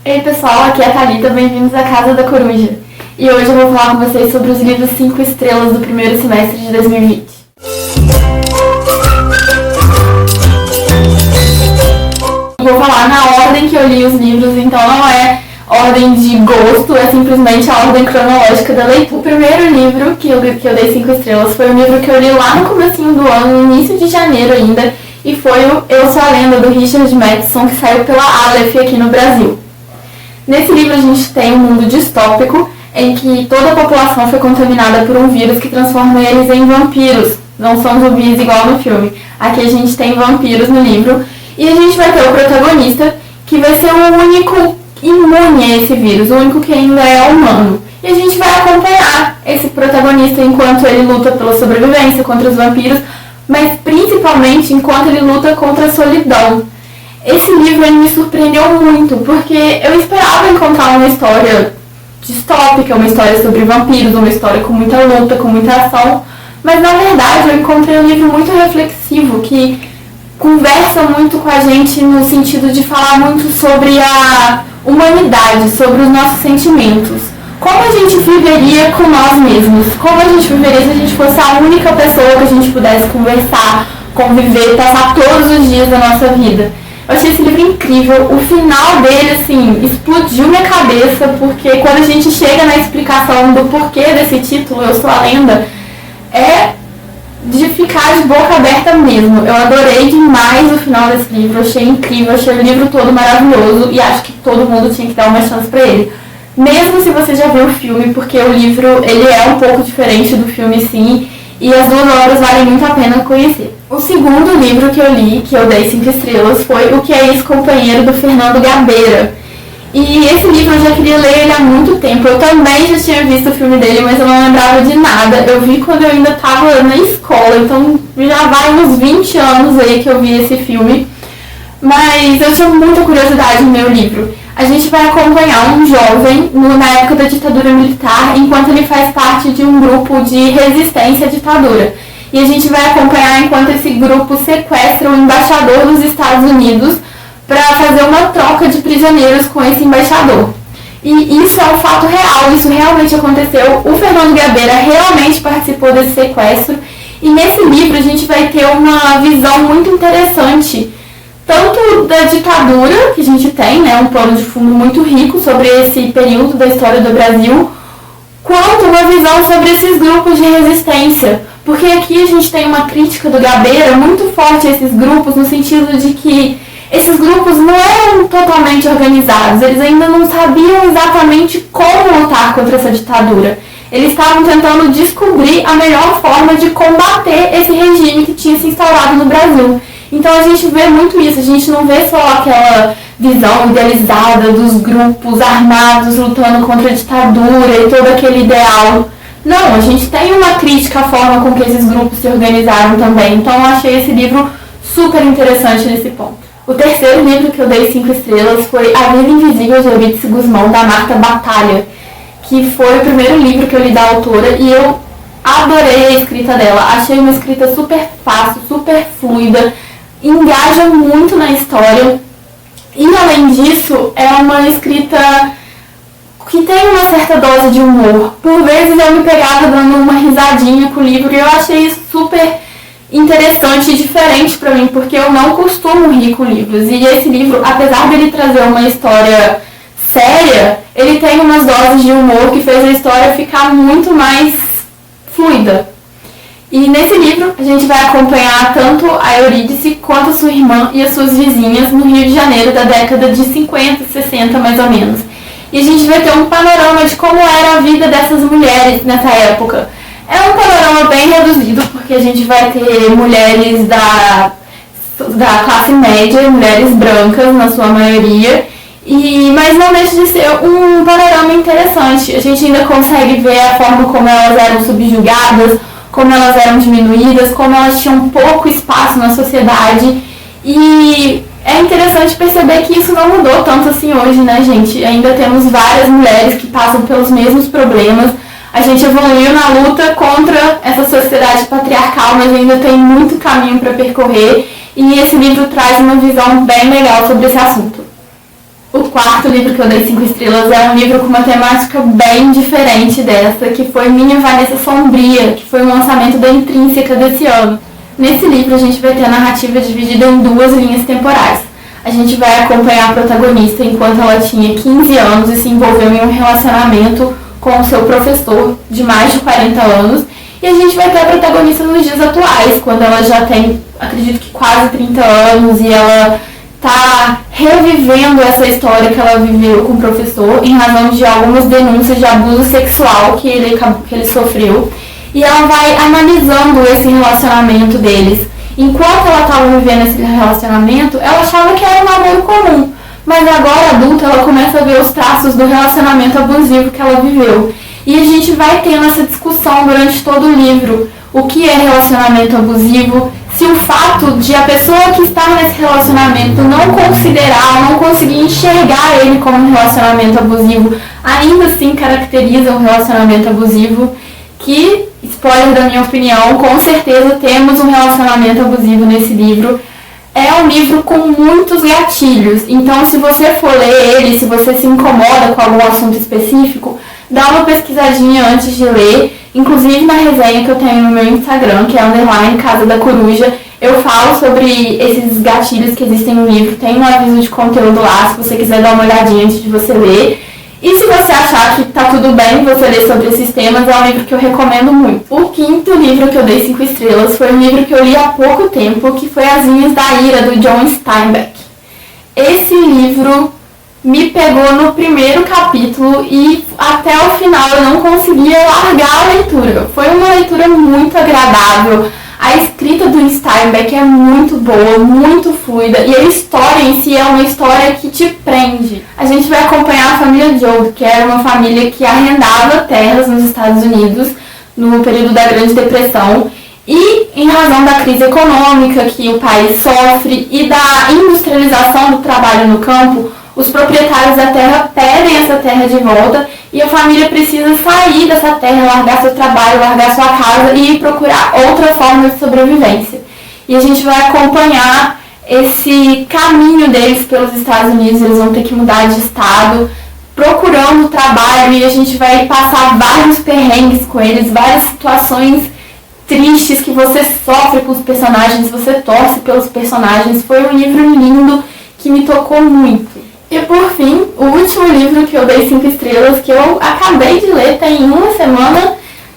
Ei pessoal, aqui é a Thalita, bem-vindos à Casa da Coruja. E hoje eu vou falar com vocês sobre os livros 5 estrelas do primeiro semestre de 2020. Vou falar na ordem que eu li os livros, então não é ordem de gosto, é simplesmente a ordem cronológica da leitura. O primeiro livro que eu dei 5 estrelas foi um livro que eu li lá no comecinho do ano, no início de janeiro ainda, e foi o Eu Sou a Lenda, do Richard Matheson, que saiu pela Aleph aqui no Brasil. Nesse livro a gente tem um mundo distópico em que toda a população foi contaminada por um vírus que transforma eles em vampiros. Não são zumbis igual no filme. Aqui a gente tem vampiros no livro. E a gente vai ter o protagonista, que vai ser o único imune a esse vírus, o único que ainda é humano. E a gente vai acompanhar esse protagonista enquanto ele luta pela sobrevivência contra os vampiros, mas principalmente enquanto ele luta contra a solidão. Esse livro me surpreendeu muito, porque eu esperava encontrar uma história distópica, uma história sobre vampiros, uma história com muita luta, com muita ação, mas na verdade eu encontrei um livro muito reflexivo, que conversa muito com a gente no sentido de falar muito sobre a humanidade, sobre os nossos sentimentos. Como a gente viveria com nós mesmos? Como a gente viveria se a gente fosse a única pessoa que a gente pudesse conversar, conviver, passar todos os dias da nossa vida? Eu achei esse livro incrível. O final dele, assim, explodiu minha cabeça, porque quando a gente chega na explicação do porquê desse título, Eu Sou a Lenda, é de ficar de boca aberta mesmo. Eu adorei demais o final desse livro, achei incrível, achei o livro todo maravilhoso e acho que todo mundo tinha que dar uma chance pra ele. Mesmo se você já viu o filme, porque o livro ele é um pouco diferente do filme sim, e as 2 obras valem muito a pena conhecer. O segundo livro que eu li, que eu dei 5 estrelas, foi O Que é Isso, Companheiro, do Fernando Gabeira. E esse livro eu já queria ler ele há muito tempo. Eu também já tinha visto o filme dele, mas eu não lembrava de nada. Eu vi quando eu ainda estava na escola, então já vai uns 20 anos aí que eu vi esse filme. Mas eu tinha muita curiosidade no meu livro. A gente vai acompanhar um jovem na época da ditadura militar, enquanto ele faz parte de um grupo de resistência à ditadura. E a gente vai acompanhar enquanto esse grupo sequestra o embaixador dos Estados Unidos para fazer uma troca de prisioneiros com esse embaixador. E isso é um fato real, isso realmente aconteceu. O Fernando Gabeira realmente participou desse sequestro. E nesse livro a gente vai ter uma visão muito interessante, tanto da ditadura que a gente tem, né, um plano de fundo muito rico sobre esse período da história do Brasil, quanto uma visão sobre esses grupos de resistência. Porque aqui a gente tem uma crítica do Gabeira muito forte a esses grupos, no sentido de que esses grupos não eram totalmente organizados, eles ainda não sabiam exatamente como lutar contra essa ditadura. Eles estavam tentando descobrir a melhor forma de combater esse regime que tinha se instaurado no Brasil. Então a gente vê muito isso, a gente não vê só aquela visão idealizada dos grupos armados lutando contra a ditadura e todo aquele ideal. Não, a gente tem uma crítica à forma com que esses grupos se organizaram também. Então eu achei esse livro super interessante nesse ponto. O terceiro livro que eu dei 5 estrelas foi A Vida Invisível, de Eurídice Guzmão, da Marta Batalha, que foi o primeiro livro que eu li da autora e eu adorei a escrita dela. Achei uma escrita super fácil, super fluida, engaja muito na história e, além disso, é uma escrita que tem uma certa dose de humor. Por vezes eu me pegava dando uma risadinha com o livro e eu achei isso super interessante e diferente pra mim, porque eu não costumo rir com livros. E esse livro, apesar dele trazer uma história séria, ele tem umas doses de humor que fez a história ficar muito mais fluida. E nesse livro a gente vai acompanhar tanto a Eurídice quanto a sua irmã e as suas vizinhas no Rio de Janeiro da década de 50, 60 mais ou menos. E a gente vai ter um panorama de como era a vida dessas mulheres nessa época. É um panorama bem reduzido, porque a gente vai ter mulheres da classe média, mulheres brancas na sua maioria, mas não deixa de ser um panorama interessante. A gente ainda consegue ver a forma como elas eram subjugadas, como elas eram diminuídas, como elas tinham pouco espaço na sociedade. E é interessante perceber que isso não mudou tanto assim hoje, né, gente? Ainda temos várias mulheres que passam pelos mesmos problemas. A gente evoluiu na luta contra essa sociedade patriarcal, mas ainda tem muito caminho para percorrer. E esse livro traz uma visão bem legal sobre esse assunto. O quarto livro que eu dei 5 estrelas é um livro com uma temática bem diferente dessa, que foi Minha Vanessa Sombria, que foi um lançamento da Intrínseca desse ano. Nesse livro a gente vai ter a narrativa dividida em 2 linhas temporais. A gente vai acompanhar a protagonista enquanto ela tinha 15 anos e se envolveu em um relacionamento com o seu professor de mais de 40 anos. E a gente vai ter a protagonista nos dias atuais, quando ela já tem, acredito que quase 30 anos, e ela está revivendo essa história que ela viveu com o professor em razão de algumas denúncias de abuso sexual que ele sofreu. E ela vai analisando esse relacionamento deles. Enquanto ela estava vivendo esse relacionamento, ela achava que era um namoro comum. Mas agora, adulta, ela começa a ver os traços do relacionamento abusivo que ela viveu. E a gente vai tendo essa discussão durante todo o livro. O que é relacionamento abusivo? Se o fato de a pessoa que está nesse relacionamento não considerar, não conseguir enxergar ele como um relacionamento abusivo, ainda assim caracteriza um relacionamento abusivo, que, spoiler da minha opinião, com certeza temos um relacionamento abusivo nesse livro. É um livro com muitos gatilhos, então se você for ler ele, se você se incomoda com algum assunto específico, dá uma pesquisadinha antes de ler. Inclusive na resenha que eu tenho no meu Instagram, que é _Casa da Coruja, eu falo sobre esses gatilhos que existem no livro. Tem um aviso de conteúdo lá, se você quiser dar uma olhadinha antes de você ler. E se você achar que tá tudo bem você ler sobre esses temas, é um livro que eu recomendo muito. O quinto livro que eu dei 5 estrelas foi um livro que eu li há pouco tempo, que foi As Vinhas da Ira, do John Steinbeck. Esse livro me pegou no primeiro capítulo e até o final eu não conseguia largar a leitura. Foi uma leitura muito agradável. A escrita do Steinbeck é muito boa, muito fluida, e a história em si é uma história que te prende. A gente vai acompanhar a família Joe, que era uma família que arrendava terras nos Estados Unidos no período da Grande Depressão, e em razão da crise econômica que o país sofre e da industrialização do trabalho no campo, os proprietários da terra pedem essa terra de volta e a família precisa sair dessa terra, largar seu trabalho, largar sua casa e procurar outra forma de sobrevivência. E a gente vai acompanhar esse caminho deles pelos Estados Unidos. Eles vão ter que mudar de estado, procurando trabalho, e a gente vai passar vários perrengues com eles, várias situações tristes que você sofre com os personagens, você torce pelos personagens. Foi um livro lindo que me tocou muito. E por fim, o último livro que eu dei 5 estrelas, que eu acabei de ler tem uma semana,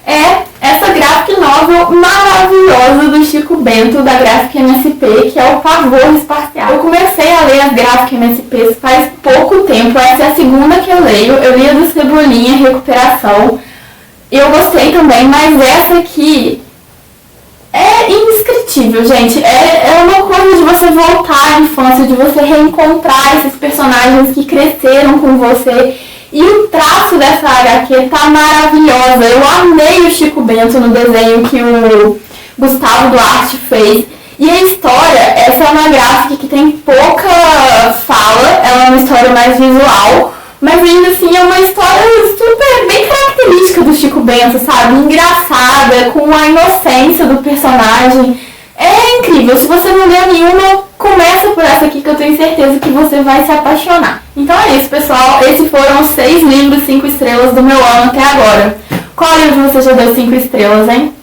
é essa graphic novel maravilhosa do Chico Bento, da Graphic MSP, que é o Pavor Espacial. Eu comecei a ler as Graphic MSPs faz pouco tempo, essa é a segunda que eu leio. Eu li a do Cebolinha, Recuperação, eu gostei também, mas essa aqui é indescritível, gente. É uma coisa de você voltar à infância, de você reencontrar esses personagens que cresceram com você. E o traço dessa HQ tá maravilhosa. Eu amei o Chico Bento no desenho que o Gustavo Duarte fez. E a história, essa é uma gráfica que tem pouca fala, ela é uma história mais visual, mas ainda assim é uma história super bem característica do Chico Bento, sabe? Engraçada, com a inocência do personagem. É incrível. Se você não leu nenhuma, começa por essa aqui que eu tenho certeza que você vai se apaixonar. Então é isso, pessoal. Esses foram os 6 livros 5 estrelas do meu ano até agora. Qual livro você já deu 5 estrelas, hein?